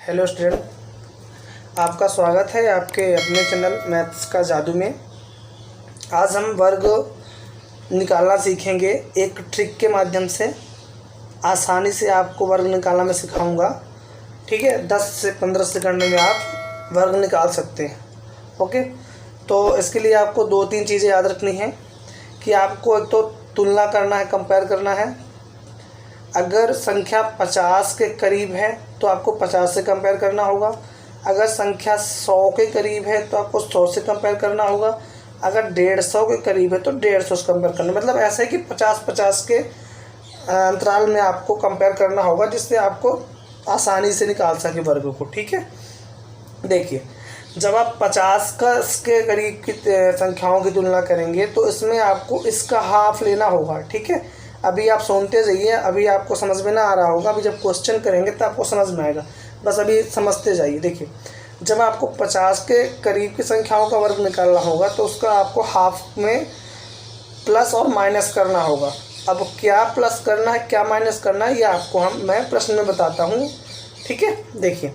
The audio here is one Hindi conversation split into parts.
हेलो स्टूडेंट, आपका स्वागत है आपके अपने चैनल मैथ्स का जादू में। आज हम वर्ग निकालना सीखेंगे। एक ट्रिक के माध्यम से आसानी से आपको वर्ग निकालना मैं सिखाऊंगा। ठीक है, 10 से 15 सेकंड में आप वर्ग निकाल सकते हैं। ओके, तो इसके लिए आपको 2-3 चीज़ें याद रखनी है कि आपको एक तो तुलना करना है, कंपेयर करना है। अगर संख्या 50 के करीब है तो आपको 50 से कंपेयर करना होगा। अगर संख्या 100 के करीब है तो आपको 100 से कंपेयर करना होगा। अगर 150 के करीब है तो 150 से कंपेयर करना, मतलब ऐसे कि 50-50 के अंतराल में आपको कंपेयर करना होगा, जिससे आपको आसानी से निकाल सके वर्ग को। ठीक है, देखिए, जब आप 50 के करीब की संख्याओं की तुलना करेंगे तो इसमें आपको इसका हाफ लेना होगा। ठीक है, अभी आप सुनते जाइए, अभी आपको समझ में ना आ रहा होगा, अभी जब क्वेश्चन करेंगे तो आपको समझ में आएगा। बस अभी समझते जाइए। देखिए, जब आपको 50 के करीब की संख्याओं का वर्ग निकालना होगा तो उसका आपको हाफ में प्लस और माइनस करना होगा। अब क्या प्लस करना है, क्या माइनस करना है, ये आपको मैं प्रश्न में बताता हूँ। ठीक है, देखिए,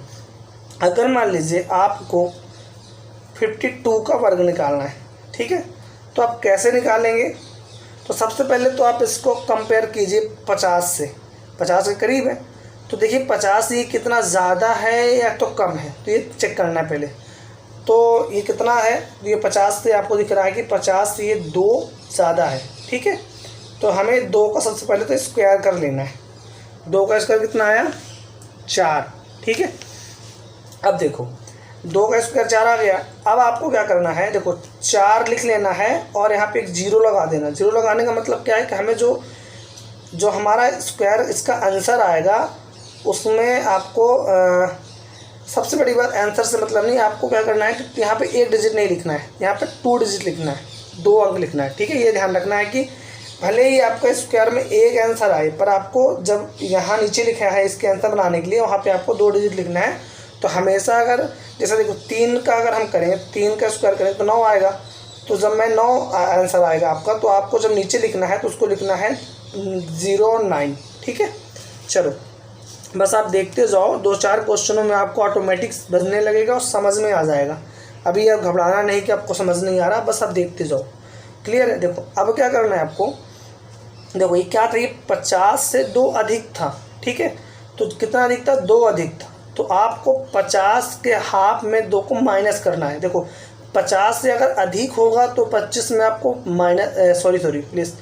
अगर मान लीजिए आपको 52 का वर्ग निकालना है, ठीक है, तो आप कैसे निकालेंगे? तो सबसे पहले तो आप इसको कंपेयर कीजिए 50 से। 50 के करीब है तो देखिए 50 ये कितना ज़्यादा है या तो कम है, तो ये चेक करना है पहले। तो ये कितना है, ये 50 से आपको दिख रहा है कि 50 ये 2 ज़्यादा है। ठीक है, तो हमें 2 का सबसे पहले तो स्क्वायर कर लेना है। 2 का स्क्वायर कितना आया? 4। ठीक है, अब देखो 2 का स्क्वायर 4 आ गया। अब आपको क्या करना है, देखो 4 लिख लेना है और यहाँ पे एक 0 लगा देना। 0 लगाने का मतलब क्या है कि हमें जो हमारा स्क्वायर इसका आंसर आएगा उसमें आपको सबसे बड़ी बात आंसर से मतलब नहीं, आपको क्या करना है कि यहाँ पे 1 डिजिट नहीं लिखना है, यहाँ पे 2 डिजिट लिखना है, 2 अंक लिखना है। ठीक है, ये ध्यान रखना है कि भले ही आपका स्क्वायर में एक आंसर आए, पर आपको जब यहाँ नीचे लिखा है इसके आंसर बनाने के लिए, वहाँ पर आपको 2 डिजिट लिखना है। तो हमेशा अगर जैसे देखो 3 का अगर हम करें, 3 का स्क्वायर करें तो 9 आएगा। तो जब मैं 9 आंसर आएगा आपका, तो आपको जब नीचे लिखना है तो उसको लिखना है 09। ठीक है, चलो बस आप देखते जाओ, 2-4 क्वेश्चनों में आपको ऑटोमेटिक बजने लगेगा और समझ में आ जाएगा। अभी आप घबराना नहीं कि आपको समझ नहीं आ रहा, बस आप देखते जाओ। क्लियर है? देखो अब क्या करना है आपको, देखो ये क्या था, ये 50 से 2 अधिक था। ठीक है, तो कितना अधिक था? 2 अधिक था। तो आपको 50 के हाफ में 2 को माइनस करना है। देखो 50 से अगर अधिक होगा तो 25 में आपको माइनस सॉरी प्लीज़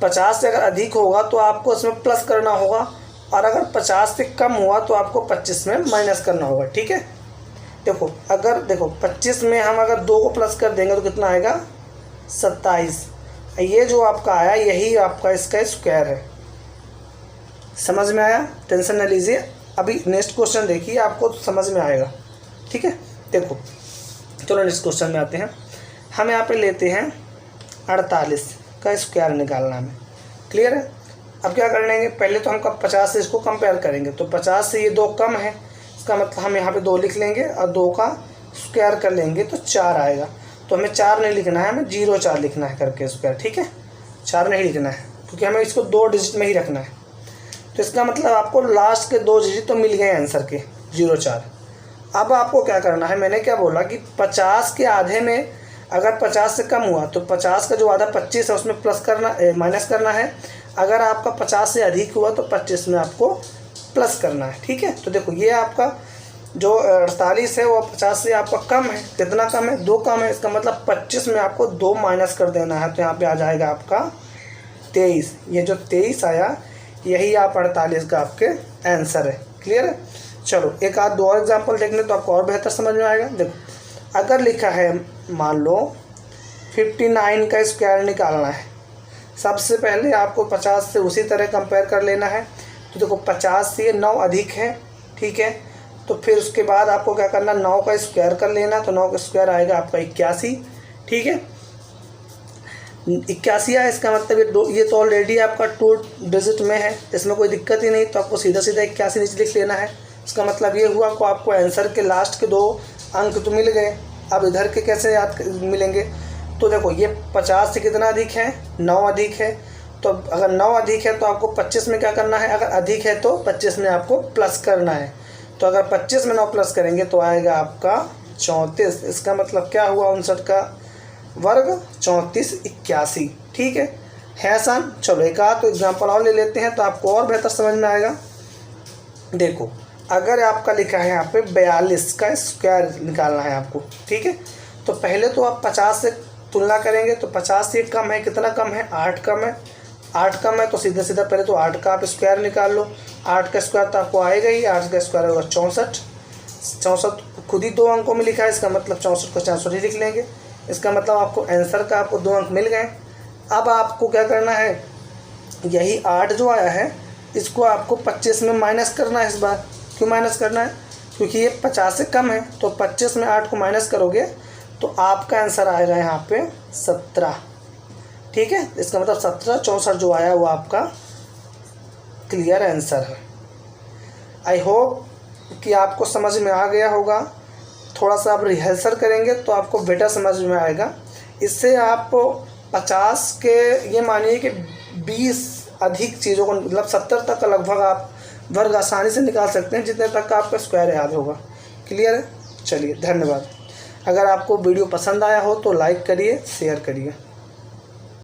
50 से अगर अधिक होगा तो आपको इसमें प्लस करना होगा, और अगर 50 से कम हुआ तो आपको 25 में माइनस करना होगा। ठीक है, देखो अगर 25 में हम अगर 2 को प्लस कर देंगे तो कितना आएगा? 27। ये जो आपका आया यही आपका इसका स्क्वायर है। समझ में आया? टेंशन न लीजिए, अभी नेक्स्ट क्वेश्चन देखिए, आपको समझ में आएगा। ठीक है, देखो चलो नेक्स्ट क्वेश्चन में आते हैं। हम यहाँ पे लेते हैं 48 का स्क्वायर निकालना में। क्लियर है? अब क्या कर लेंगे, पहले तो हम 50 से इसको कंपेयर करेंगे, तो 50 से ये 2 कम है, इसका मतलब हम यहाँ पे 2 लिख लेंगे और 2 का स्क्वायर कर लेंगे तो 4 आएगा। तो हमें 4 नहीं लिखना है, हमें 0-4 लिखना है करके स्क्वायर। ठीक है, 4 नहीं लिखना है क्योंकि हमें इसको 2 डिजिट में ही रखना है। तो इसका मतलब आपको लास्ट के 2 डिजिट तो मिल गए आंसर के, 0-4। अब आपको क्या करना है, मैंने क्या बोला कि 50 के आधे में अगर 50 से कम हुआ तो 50 का जो आधा 25 है उसमें प्लस करना माइनस करना है। अगर आपका 50 से अधिक हुआ तो 25 में आपको प्लस करना है। ठीक है, तो देखो ये आपका जो 48 है वो 50 से आपका कम है। कितना कम है? 2 कम है। इसका मतलब 25 में आपको 2 माइनस कर देना है, तो यहाँ पे आ जाएगा आपका 23। ये जो 23 आया यही आप 48 का आपके आंसर है। क्लियर है? चलो एक आध 2 और एग्जाम्पल देखने तो आपको और बेहतर समझ में आएगा। देखो अगर लिखा है मान लो 59 का स्क्वायर निकालना है, सबसे पहले आपको 50 से उसी तरह कंपेयर कर लेना है। तो देखो 50 से 9 अधिक है। ठीक है, तो फिर उसके बाद आपको क्या करना, 9 का स्क्वायर कर लेना। तो 9 का स्क्वायर आएगा आपका 81। ठीक है, 81 है, इसका मतलब ये तो ऑलरेडी आपका 2 डिजिट में है, इसमें कोई दिक्कत ही नहीं। तो आपको सीधा 81 नीचे लिख लेना है। इसका मतलब ये हुआ कि आपको आंसर के लास्ट के 2 अंक तो मिल गए। अब इधर के कैसे याद मिलेंगे, तो देखो ये 50 से कितना अधिक है? 9 अधिक है। तो अगर 9 अधिक है तो आपको 25 में क्या करना है, अगर अधिक है तो 25 में आपको प्लस करना है। तो अगर 25 में 9 प्लस करेंगे तो आएगा आपका 34। इसका मतलब क्या हुआ, 59 का वर्ग 34 81। ठीक है आसान। चलो एक आध तो एग्जाम्पल और ले लेते हैं तो आपको और बेहतर समझ में आएगा। देखो अगर आपका लिखा है यहाँ पे 42 का स्क्वायर निकालना है आपको, ठीक है, तो पहले तो आप 50 से तुलना करेंगे तो 50 से कम है, कितना कम है, 8 कम है। 8 कम है तो सीधा सीधा पहले तो 8 का आप स्क्वायर निकाल लो। 8 का स्क्वायर तो आपको आएगा ही, 8 का स्क्वायर होगा 64। 64 खुद ही 2 अंकों में लिखा है, इसका मतलब 64 को 64 ही लिख लेंगे। इसका मतलब आपको आंसर का आपको 2 अंक मिल गए। अब आपको क्या करना है, यही 8 जो आया है इसको आपको 25 में माइनस करना है। इस बार क्यों माइनस करना है, क्योंकि ये 50 से कम है, तो 25 में 8 को माइनस करोगे तो आपका आंसर आएगा यहाँ पे 17। ठीक है, इसका मतलब 17 64 जो आया वो आपका क्लियर आंसर है। आई होप कि आपको समझ में आ गया होगा। थोड़ा सा आप रिहर्सल करेंगे तो आपको बेटर समझ में आएगा। इससे आप 50 के ये मानिए कि 20 अधिक चीज़ों को, मतलब 70 तक का लगभग आप वर्ग आसानी से निकाल सकते हैं, जितने तक का आपका स्क्वायर याद होगा। क्लियर है, चलिए धन्यवाद। अगर आपको वीडियो पसंद आया हो तो लाइक करिए, शेयर करिए।